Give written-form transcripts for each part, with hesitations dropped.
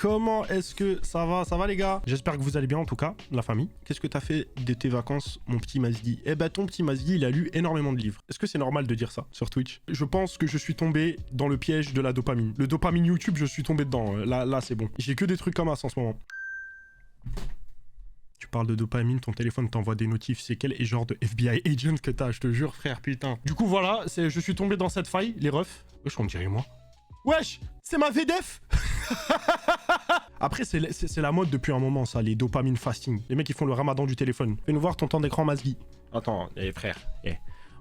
comment est-ce que ça va? Ça va les gars? J'espère que vous allez bien en tout cas, la famille. Qu'est-ce que t'as fait de tes vacances, mon petit Mazdi? Eh ben ton petit Mazdi, il a lu énormément de livres. Est-ce que c'est normal de dire ça sur Twitch? Je pense que je suis tombé dans le piège de la dopamine. Le dopamine YouTube, je suis tombé dedans. Là c'est bon. J'ai que des trucs comme ça en ce moment. Tu parles de dopamine, ton téléphone t'envoie des notifs, c'est quel genre de FBI agent que t'as, je te jure frère, putain. Du coup voilà, je suis tombé dans cette faille, les refs. Wesh, on dirait moi. Wesh, c'est ma VDF. Après, c'est la mode depuis un moment, ça, les dopamine fasting. Les mecs, ils font le ramadan du téléphone. Fais-nous voir ton temps d'écran, Mazdi. Attends, frère,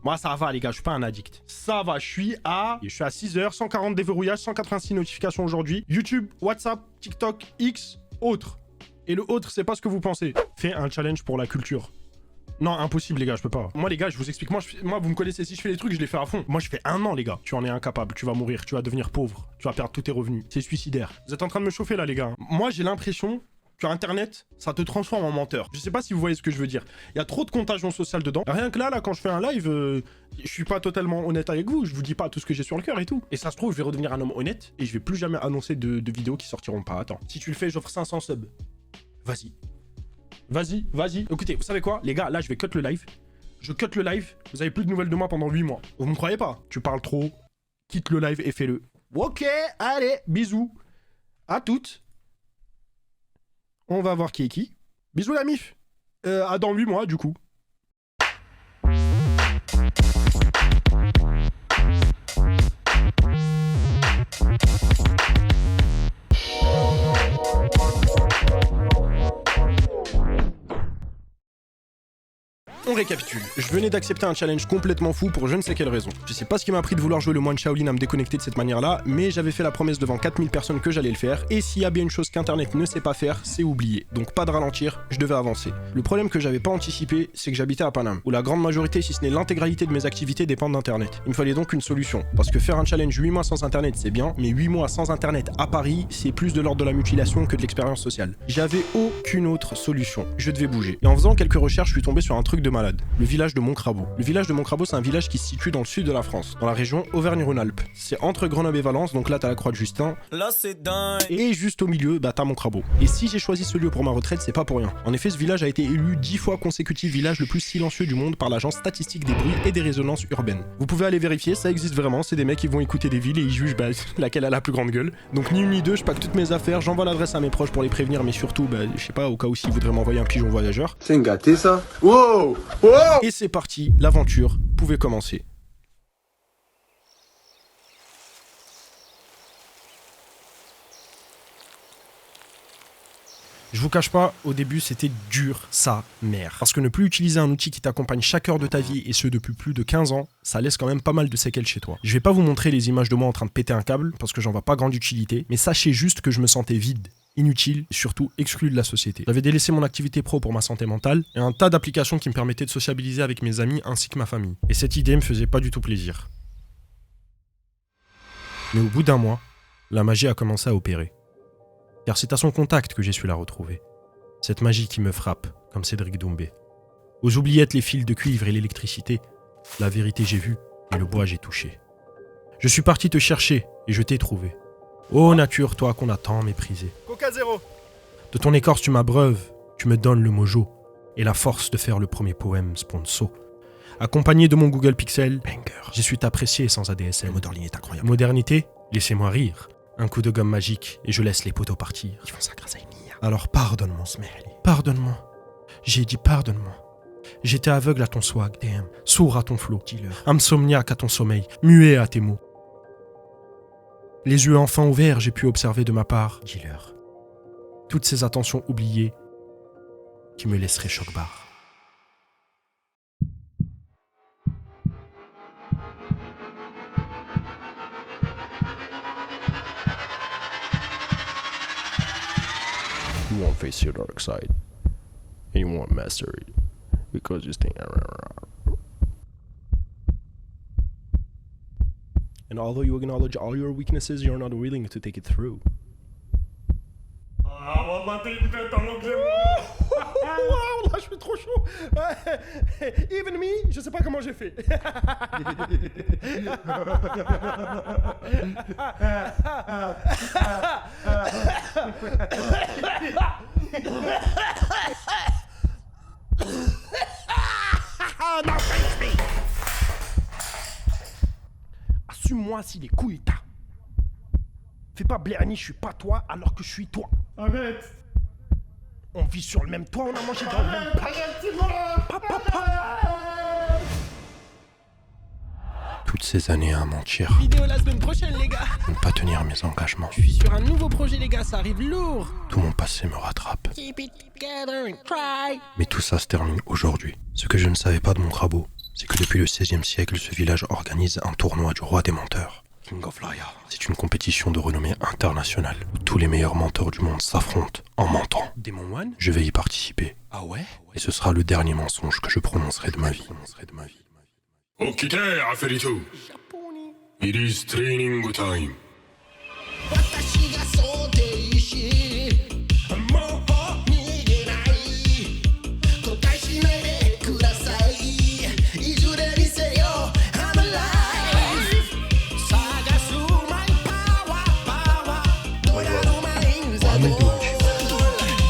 moi, ça va, les gars, je suis pas un addict. Ça va, je suis à 6 heures, 140 déverrouillages, 186 notifications aujourd'hui. YouTube, WhatsApp, TikTok, X, autres. Et le autre, c'est pas ce que vous pensez. Fais un challenge pour la culture. Non, impossible, les gars, je peux pas. Moi, les gars, je vous explique. Moi, vous me connaissez, si je fais les trucs, je les fais à fond. Moi, je fais 1 an, les gars. Tu en es incapable, tu vas mourir, tu vas devenir pauvre, tu vas perdre tous tes revenus. C'est suicidaire. Vous êtes en train de me chauffer, là, les gars. Moi, j'ai l'impression que Internet, ça te transforme en menteur. Je sais pas si vous voyez ce que je veux dire. Il y a trop de contagion sociale dedans. Rien que là, quand je fais un live, je suis pas totalement honnête avec vous. Je vous dis pas tout ce que j'ai sur le cœur et tout. Et ça se trouve, je vais redevenir un homme honnête et je vais plus jamais annoncer de vidéos qui sortiront pas. Attends. Si tu le fais, j'offre 500 subs. Vas-y. Vas-y, vas-y. Écoutez, vous savez quoi, les gars, là, je vais cut le live. Je cut le live. Vous avez plus de nouvelles de moi pendant 8 mois. Vous me croyez pas? Tu parles trop. Quitte le live et fais-le. Ok, allez, bisous. À toutes. On va voir qui est qui. Bisous la mif. À dans 8 mois, du coup. On récapitule. Je venais d'accepter un challenge complètement fou pour je ne sais quelle raison. Je sais pas ce qui m'a pris de vouloir jouer le moine Shaolin à me déconnecter de cette manière-là, mais j'avais fait la promesse devant 4000 personnes que j'allais le faire, et s'il y a bien une chose qu'Internet ne sait pas faire, c'est oublier. Donc pas de ralentir, je devais avancer. Le problème que j'avais pas anticipé, c'est que j'habitais à Paname, où la grande majorité, si ce n'est l'intégralité de mes activités dépendent d'Internet. Il me fallait donc une solution, parce que faire un challenge 8 mois sans Internet, c'est bien, mais 8 mois sans Internet à Paris, c'est plus de l'ordre de la mutilation que de l'expérience sociale. J'avais aucune autre solution. Je devais bouger. Et en faisant quelques recherches, je suis tombé sur un truc de malade. Le village de Montcrabeau. Le village de Montcrabeau, c'est un village qui se situe dans le sud de la France, dans la région Auvergne-Rhône-Alpes. C'est entre Grenoble et Valence, donc là t'as la Croix de Justin. Là c'est dingue. Et juste au milieu, bah t'as Montcrabeau. Et si j'ai choisi ce lieu pour ma retraite, c'est pas pour rien. En effet, ce village a été élu 10 fois consécutif village le plus silencieux du monde par l'agence statistique des bruits et des résonances urbaines. Vous pouvez aller vérifier, ça existe vraiment, c'est des mecs qui vont écouter des villes et ils jugent laquelle a la plus grande gueule. Donc ni une ni deux, je pack toutes mes affaires, j'envoie l'adresse à mes proches pour les prévenir, mais surtout, je sais pas, au cas où s'ils voudraient m'envoyer un pigeon voyageur. C'est une gâtée ça. Wow, wow. Et c'est parti, l'aventure pouvait commencer. Je vous cache pas, au début c'était dur sa mère. Parce que ne plus utiliser un outil qui t'accompagne chaque heure de ta vie, et ce depuis plus de 15 ans, ça laisse quand même pas mal de séquelles chez toi. Je vais pas vous montrer les images de moi en train de péter un câble, parce que j'en vois pas grande utilité, mais sachez juste que je me sentais vide, inutile, et surtout exclu de la société. J'avais délaissé mon activité pro pour ma santé mentale, et un tas d'applications qui me permettaient de sociabiliser avec mes amis ainsi que ma famille. Et cette idée me faisait pas du tout plaisir. Mais au bout d'un mois, la magie a commencé à opérer. Car c'est à son contact que j'ai su la retrouver. Cette magie qui me frappe, comme Cédric Doumbé. Aux oubliettes, les fils de cuivre et l'électricité, la vérité j'ai vue et le bois j'ai touché. Je suis parti te chercher et je t'ai trouvé. Ô nature, toi qu'on a tant méprisé. Coca zéro. De ton écorce tu m'abreuves, tu me donnes le mojo et la force de faire le premier poème sponsor. Accompagné de mon Google Pixel, banger, j'ai su t'apprécier sans ADSL. Le mot d'Orline est incroyable. Modernité, laissez-moi rire. Un coup de gomme magique et je laisse les poteaux partir. Ils font ça grâce à une IA. Alors pardonne-moi, pardonne-moi. J'ai dit pardonne-moi. J'étais aveugle à ton swag, DM, sourd à ton flow, insomniaque à ton sommeil, muet à tes mots. Les yeux enfin ouverts, j'ai pu observer de ma part, dealer, toutes ces attentions oubliées qui me laisseraient choc-barre. You won't face your dark side, and you won't master it, because you think. And although you acknowledge all your weaknesses, you're not willing to take it through. Ah, wallah, t'es une bête en anglais. Waouh, là, je suis trop chaud. Even me, je sais pas comment j'ai fait. Non, assume-moi si les couilles t'as. Fais pas Blerny, je suis pas toi alors que je suis toi. Arrête. On vit sur le même toit, on a mangé dans le même plat. Toutes ces années à mentir, Vidéo la semaine prochaine, les gars. ne pas tenir mes engagements. Je suis sur un nouveau projet, les gars, ça arrive lourd. Tout mon passé me rattrape. Keep it together and try. Mais tout ça se termine aujourd'hui. Ce que je ne savais pas de mon crabeau, c'est que depuis le XVIe siècle, ce village organise un tournoi du roi des menteurs. King of Liar. C'est une compétition de renommée internationale où tous les meilleurs menteurs du monde s'affrontent en mentant. Demon One? Je vais y participer. Ah ouais? Et ce sera le dernier mensonge que je prononcerai de ma vie. Okite, Aferitu. It is training time. 私が想定しもう逃げない後悔しないでくださいいずれにせよ I'm alive 探すマイパワーどやるマインザゴー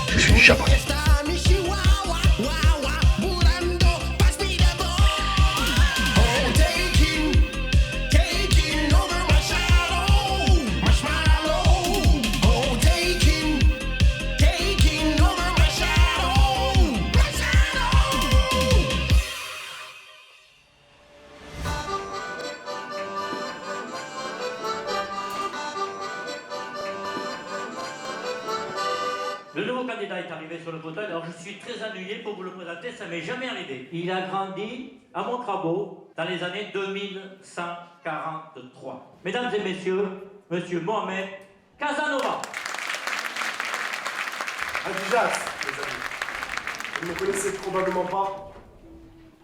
ル Je suis japonais. Le nouveau candidat est arrivé sur le fauteuil, alors je suis très ennuyé pour vous le présenter, ça m'est jamais arrivé. Il a grandi à Montcrabeau dans les années 2143. Mesdames et messieurs, Monsieur Mohamed Casanova. Adijas, les amis. Vous ne me connaissez probablement pas,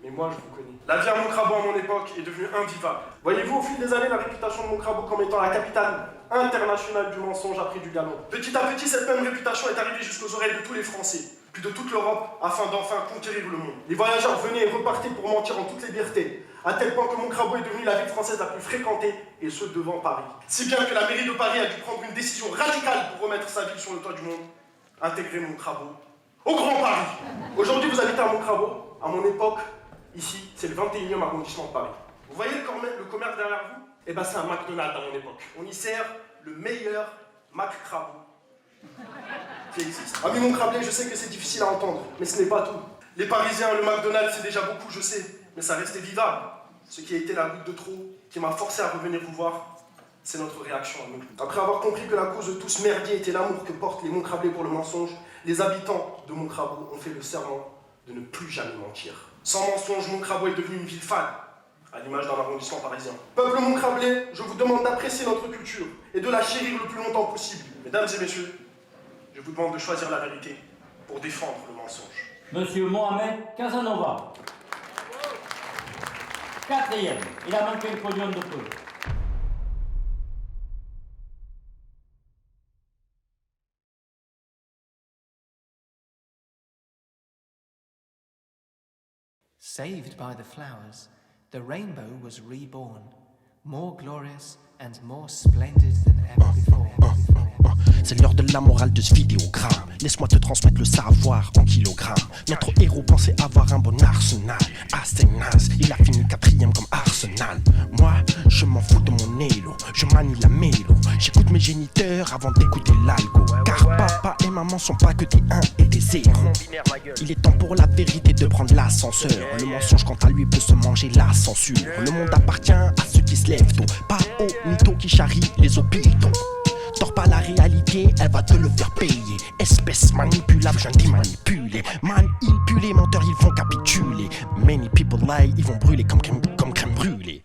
mais moi je vous connais. La vie à Montcrabeau à mon époque est devenue invivable. Voyez-vous, au fil des années, la réputation de Montcrabeau comme étant la capitale internationale du mensonge a pris du galon. Petit à petit, cette même réputation est arrivée jusqu'aux oreilles de tous les Français, puis de toute l'Europe, afin d'enfin conquérir le monde. Les voyageurs venaient et repartaient pour mentir en toute liberté, à tel point que Montcrabeau est devenue la ville française la plus fréquentée, et ce devant Paris. Si bien que la mairie de Paris a dû prendre une décision radicale pour remettre sa ville sur le toit du monde, intégrer Montcrabeau au Grand Paris. Aujourd'hui, vous habitez à Montcrabeau. À mon époque, ici, c'est le 21e arrondissement de Paris. Vous voyez le commerce derrière vous? Eh ben, c'est un McDonald's à mon époque. On y sert le meilleur McCrabeau qui existe. Ami Montcrablais, je sais que c'est difficile à entendre, mais ce n'est pas tout. Les Parisiens, le McDonald's, c'est déjà beaucoup, je sais, mais ça restait vivable. Ce qui a été la goutte de trop, qui m'a forcé à revenir vous voir, c'est notre réaction à nous. Après avoir compris que la cause de tout ce merdier était l'amour que portent les Montcrablais pour le mensonge, les habitants de Montcrabeau ont fait le serment de ne plus jamais mentir. Sans mensonge, Montcrabeau est devenu une ville fade, à l'image d'un arrondissement parisien. Peuple Montcrablais, je vous demande d'apprécier notre culture et de la chérir le plus longtemps possible. Mesdames et messieurs, je vous demande de choisir la vérité pour défendre le mensonge. Monsieur Mohamed Casanova. Quatrième, il a manqué le podium de peu. Saved by the flowers, the rainbow was reborn, more glorious and more splendid than ever before. C'est l'heure de la morale de ce vidéogramme. Laisse-moi te transmettre le savoir en kilogrammes. Notre héros pensait avoir un bon arsenal. Assez naze, il a fini quatrième comme Arsenal. Moi, je m'en fous de mon élo. Je manie la mélo. J'écoute mes géniteurs avant d'écouter l'algo. Car papa et maman sont pas que des 1 et des 0. Il est temps pour la vérité de prendre l'ascenseur. Le mensonge quant à lui peut se manger la censure. Le monde appartient à ceux qui se lèvent tôt, pas aux mythos qui charrient les hôpitaux. Tords pas la réalité, elle va te le faire payer. Espèce manipulable, je dis manipuler. Manipulés, menteurs, ils vont capituler. Many people lie, ils vont brûler comme crème brûlée.